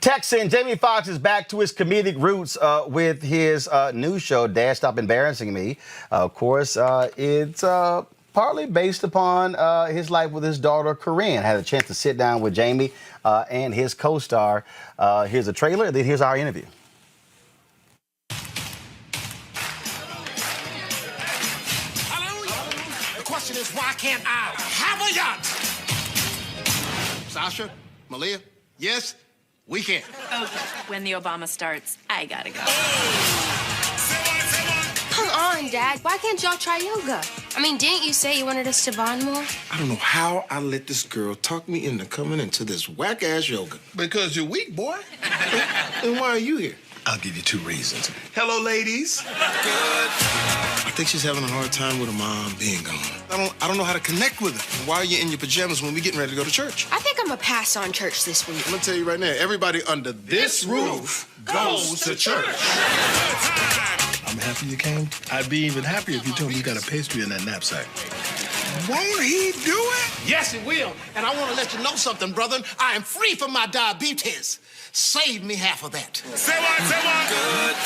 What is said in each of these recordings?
Texan Jamie Foxx is back to his comedic roots with his new show, Dad Stop Embarrassing Me. Of course, it's partly based upon his life with his daughter, Corinne. I had a chance to sit down with Jamie and his co-star. Here's a trailer, then here's our interview. The question is, why can't I have a yacht? Sasha, Malia, yes, we can. Okay, when the Obama starts, I gotta go. Come on, Dad. Why can't y'all try yoga? I mean, didn't you say you wanted us to bond more? I don't know how I let this girl talk me into coming into this whack-ass yoga. Because you're weak, boy. And why are you here? I'll give you 2 reasons. Hello, ladies. Good. I think she's having a hard time with her mom being gone. I don't know how to connect with her. Why are you in your pajamas when we getting ready to go to church? I think I'm gonna pass on church this week. I'm gonna tell you right now, everybody under this roof goes to church. I'm happy you came. I'd be even happier if you told me you got a pastry in that knapsack. Won't he do it? Yes, it will. And I want to let you know something, brother. I am free from my diabetes. Save me half of that. Say what? Good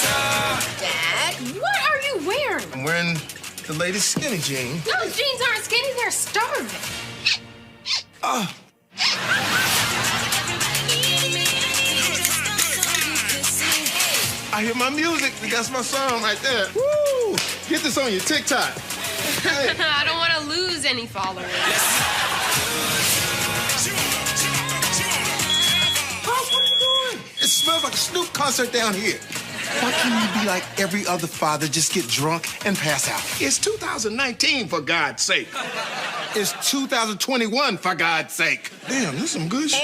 Dad, what are you wearing? I'm wearing the latest skinny jean. Those jeans aren't skinny, they're starving. I hear my music. That's my song right there. Woo! Get this on your TikTok. Hey. I don't want to lose any followers. What are you doing? It smells like a Snoop concert down here. Why can't you be like every other father, just get drunk and pass out? It's 2019, for God's sake. It's 2021, for God's sake. Damn, this is some good shit.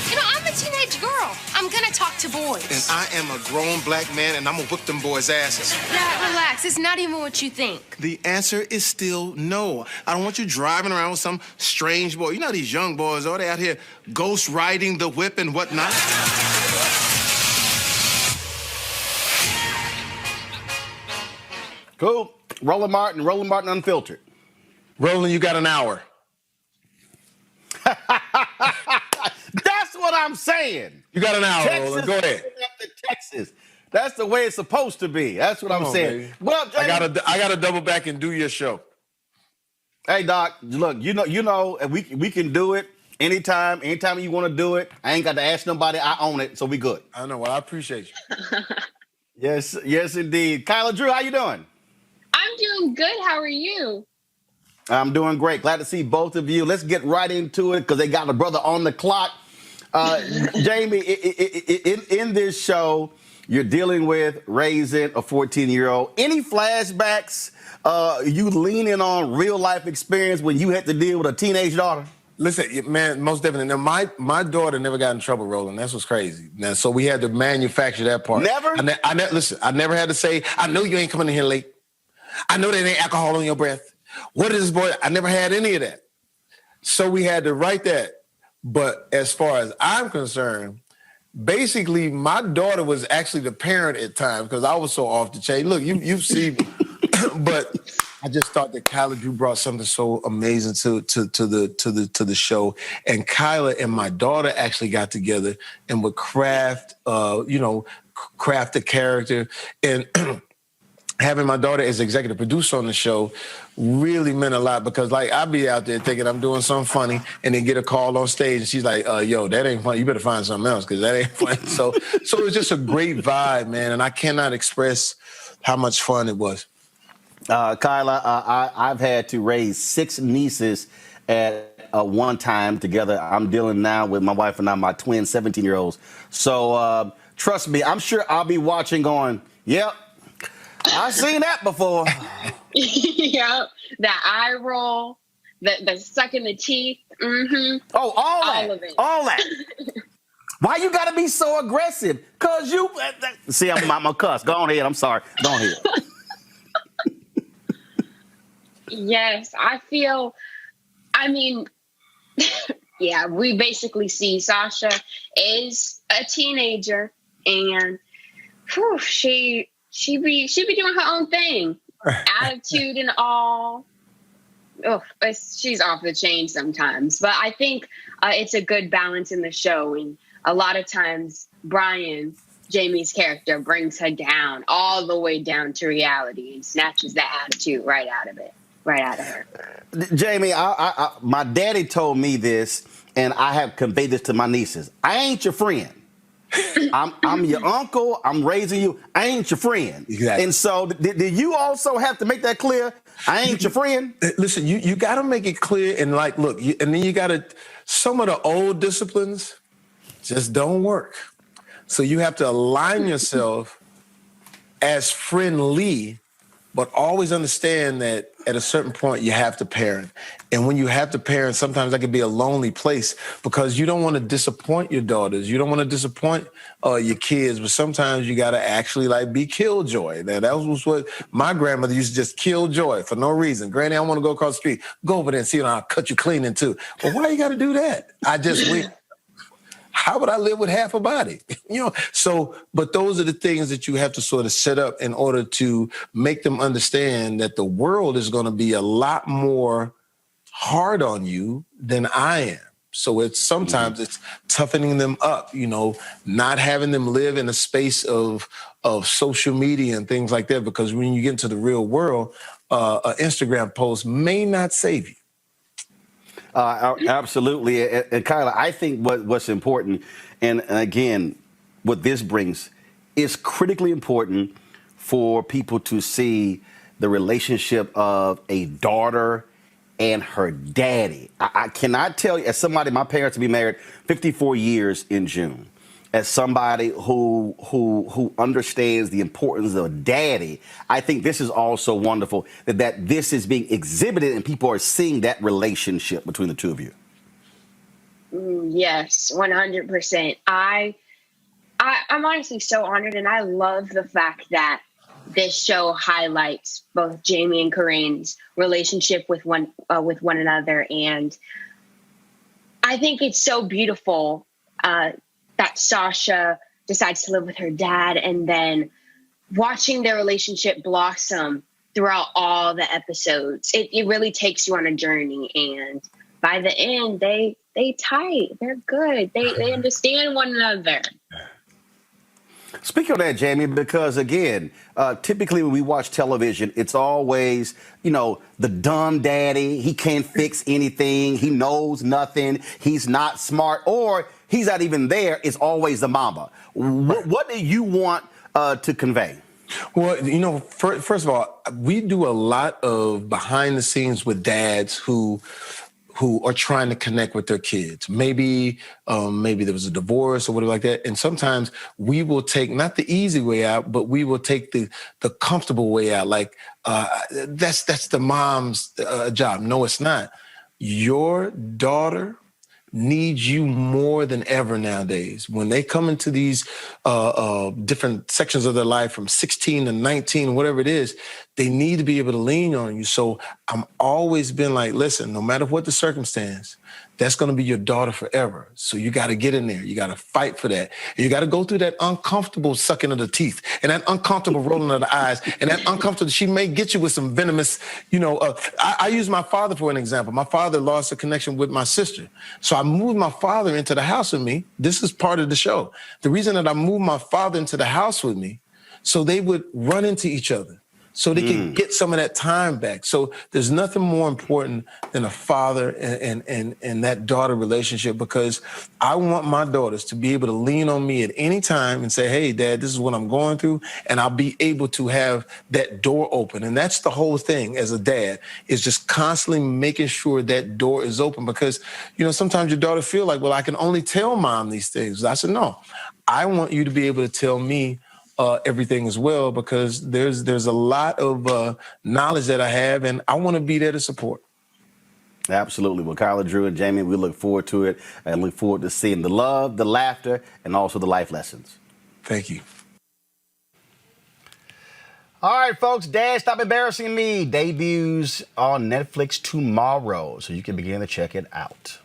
You know, I'm a teenage girl. I'm gonna talk to boys. And I am a grown black man, and I'm gonna whip them boys' asses. Dad, relax. It's not even what you think. The answer is still no. I don't want you driving around with some strange boy. You know these young boys, oh, they out here ghost riding the whip and whatnot. Cool. Roland Martin Unfiltered. Roland, you got an hour. That's what I'm saying. You got an hour, Texas, Roland. Go ahead. Texas. That's the way it's supposed to be. That's what I'm saying. Baby. Well, Jamie, I gotta double back and do your show. Hey, Doc, look, you know, we can do it anytime you want to do it. I ain't got to ask nobody. I own it, so we good. I know. Well, I appreciate you. Yes, indeed. Kyla-Drew, how you doing? I'm doing good. How are you? I'm doing great. Glad to see both of you. Let's get right into it because they got a brother on the clock. Jamie, in this show, you're dealing with raising a 14-year-old. Any flashbacks? You leaning on real life experience when you had to deal with a teenage daughter? Listen, man, most definitely. Now, my daughter never got in trouble, Roland. That's what's crazy. Now, so we had to manufacture that part. Never? Listen, I never had to say, I know you ain't coming in here late. I know there ain't alcohol on your breath. What is this, boy? I never had any of that. So we had to write that. But as far as I'm concerned, basically, my daughter was actually the parent at times because I was so off the chain. Look, you see me. But I just thought that Kyla-Drew brought something so amazing to the show. And Kyla and my daughter actually got together and would craft the character. And having my daughter as executive producer on the show really meant a lot because, like, I'd be out there thinking I'm doing something funny and then get a call on stage and she's like, yo, that ain't funny. You better find something else because that ain't funny. So it was just a great vibe, man. And I cannot express how much fun it was. Kyla, I've had to raise 6 nieces at one time together. I'm dealing now with my wife and I, my twin 17-year-olds. So trust me, I'm sure I'll be watching going, yep, I've seen that before. Yep. That eye roll, the sucking the teeth. Mm-hmm. Oh, All of it. All that. Why you got to be so aggressive? Because you... See, I'm a cuss. Go on ahead. I'm sorry. Go on ahead. Yes, yeah, we basically see Sasha is a teenager and she be doing her own thing. Attitude and all. she's off the chain sometimes. But I think it's a good balance in the show. And a lot of times, Brian, Jamie's character, brings her down, all the way down to reality, and snatches that attitude right out of her. Jamie, my daddy told me this, and I have conveyed this to my nieces. I ain't your friend. I'm your uncle. I'm raising you. I ain't your friend. Exactly. And so, did you also have to make that clear? I ain't your friend. Listen, you got to make it clear, and like, look, and then you got to. Some of the old disciplines just don't work. So you have to align yourself as friendly, but always understand that at a certain point you have to parent. And when you have to parent, sometimes that can be a lonely place because you don't want to disappoint your daughters. You don't want to disappoint your kids, but sometimes you got to actually like be killjoy. Now, that was what my grandmother used to just killjoy for no reason. Granny, I want to go across the street. Go over there and see it. I'll cut you clean in two. Well, why you got to do that? I just went. How would I live with half a body? So, but those are the things that you have to sort of set up in order to make them understand that the world is going to be a lot more hard on you than I am. So it's sometimes it's toughening them up, not having them live in a space of social media and things like that, because when you get into the real world, an Instagram post may not save you. Absolutely. And Kyla, I think what's important, and again, what this brings, is critically important for people to see the relationship of a daughter and her daddy. I cannot tell you, as somebody, my parents will be married 54 years in June. As somebody who understands the importance of daddy, I think this is also wonderful that this is being exhibited and people are seeing that relationship between the two of you. Yes, 100%. I'm honestly so honored, and I love the fact that this show highlights both Jamie and Corinne's relationship with one another, and I think it's so beautiful that Sasha decides to live with her dad, and then watching their relationship blossom throughout all the episodes. It really takes you on a journey, and by the end, they tight. They're good. They understand one another. Speaking of that, Jamie, because again, typically when we watch television, it's always, the dumb daddy. He can't fix anything. He knows nothing. He's not smart, or he's not even there. It's always the mama. What do you want to convey? Well, first of all, we do a lot of behind the scenes with dads who are trying to connect with their kids. Maybe there was a divorce or whatever like that. And sometimes we will take not the easy way out, but we will take the comfortable way out. Like that's the mom's job. No, it's not. Your daughter needs you more than ever nowadays. When they come into these different sections of their life from 16 to 19, whatever it is, they need to be able to lean on you. So I'm always been like, listen, no matter what the circumstance, that's going to be your daughter forever. So you got to get in there. You got to fight for that. And you got to go through that uncomfortable sucking of the teeth and that uncomfortable rolling of the eyes and that uncomfortable, she may get you with some venomous, I use my father for an example. My father lost a connection with my sister. So I moved my father into the house with me. This is part of the show. The reason that I moved my father into the house with me, so they would run into each other, so they can get some of that time back. So there's nothing more important than a father and that daughter relationship, because I want my daughters to be able to lean on me at any time and say, hey, Dad, this is what I'm going through. And I'll be able to have that door open. And that's the whole thing as a dad, is just constantly making sure that door is open, because, sometimes your daughter feel like, well, I can only tell mom these things. I said, no, I want you to be able to tell me everything as well, because there's a lot of knowledge that I have, and I want to be there to support. Absolutely. Well, Kyla-Drew and Jamie, we look forward to it and look forward to seeing the love, the laughter, and also the life lessons. Thank you. All right, folks, Dad, Stop Embarrassing Me debuts on Netflix tomorrow, so you can begin to check it out.